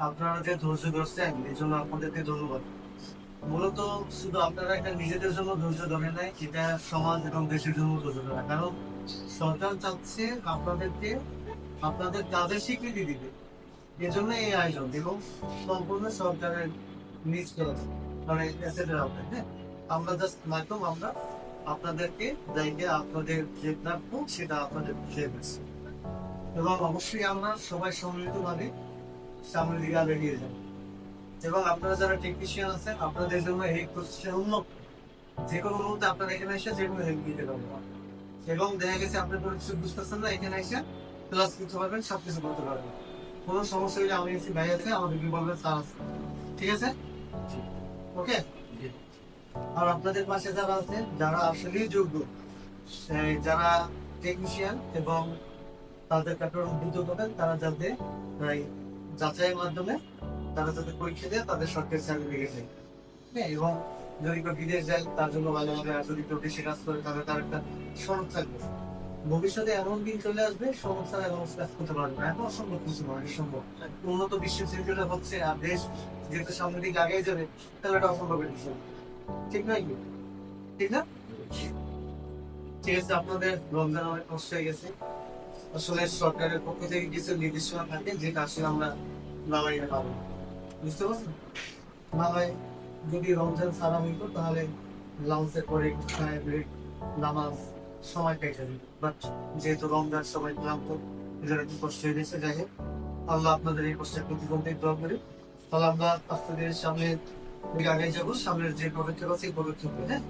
আপনারা যে ধৈর্য ধরছেন এই জন্য আপনাদেরকে ধন্যবাদ। মূলত শুধু আপনারা এটা নিজেদের জন্য ধৈর্য ধরে নাই, এটা সমাজ এবং দেশের জন্য ধৈর্য ধরা। কারণ সরকার চাচ্ছে আপনাদেরকে আপনাদের কাজের স্বীকৃতি দিবে। এজন্য এই আয়োজন এবং সম্পূর্ণ সরকারের নিজ খরচ, মানে অ্যাসেটের আওতায়। হ্যাঁ, আমরা জাস্ট মাধ্যম, আমরা আপনাদেরকে জায়গায় আপনাদের যে প্রাপ্য সেটা আপনাদের বুঝিয়ে দিচ্ছি। এবং অবশ্যই আমরা সবাই সম্মিলিতভাবে সামনের দিকে আগে এগিয়ে যাব। এবং আপনারা যারা টেকনিশিয়ান আছেন আপনাদের জন্য এই প্রতিষ্ঠান উন্নত, যে কোনো মুহূর্তে আপনারা এখানে এসে যে কোনো হেল্প দিতে পারবেন। এবং দেখা গেছে আপনি কোনো কিছু বুঝতেছেন না, এখানে এসে ক্লাস করতে পারবেন, সবকিছু করতে পারবেন। কোনো সমস্যা হলে আমি এসে ভাই আছে, আমাদেরকে বলবেন স্যার আছে। ঠিক আছে, ওকে। আর আপনাদের পাশে যারা আছে, যারা আসলেই যোগ্য, যারা টেকনিশিয়ান এবং তাদের কাটার উদ্বুদ্ধ করবেন, তারা যাতে এই যাচাইয়ের মাধ্যমে তারা যাতে পরীক্ষা দেয়, তাদের সরকারি সার্টিফিকেট নেই। হ্যাঁ, এবং যদি কেউ বিদেশ যায় তার জন্য ভালোভাবে, আর যদি কেউ দেশে কাজ করে তাহলে তার একটা সনদ থাকবে। ভবিষ্যতে এমন দিন চলে আসবে সনদ ছাড়া এবং কাজ করতে পারবে না, এখন অসম্ভব কিছু নয়, সম্ভব। উন্নত বিশ্ব সেন্টারে হচ্ছে আর দেশ যেহেতু সামনের দিকে আগে যাবে, তাহলে এটা অসম্ভব বিষয়। ঠিক নয় কি? ঠিক না? ঠিক আছে, আপনাদের রমজান অনেক কষ্ট হয়ে গেছে। আসলে সরকারের পক্ষ থেকে কিছু নির্দেশনা থাকে যেটা আসলে আমরা না মাইনে পাবো না। বুঝতে পারছেন? না হয় যদি রমজান সারা হইতো তাহলে লাঞ্চের পরে একটু খায় ব্রেক, নামাজ, সময় কেটে যাবে। বাট যেহেতু রমজান সবাই ক্লান্ত, এদের একটু কষ্ট হয়ে গেছে। যাই হোক, আল্লাহ আপনাদের এই কষ্টের প্রতিফল দিয়ে দোয়া করি। তাহলে আমরা আস্তে ধীরে সামনের দিকে আগে যাবো, সামনের যে পদক্ষেপ আছে এই পদক্ষেপ, হ্যাঁ।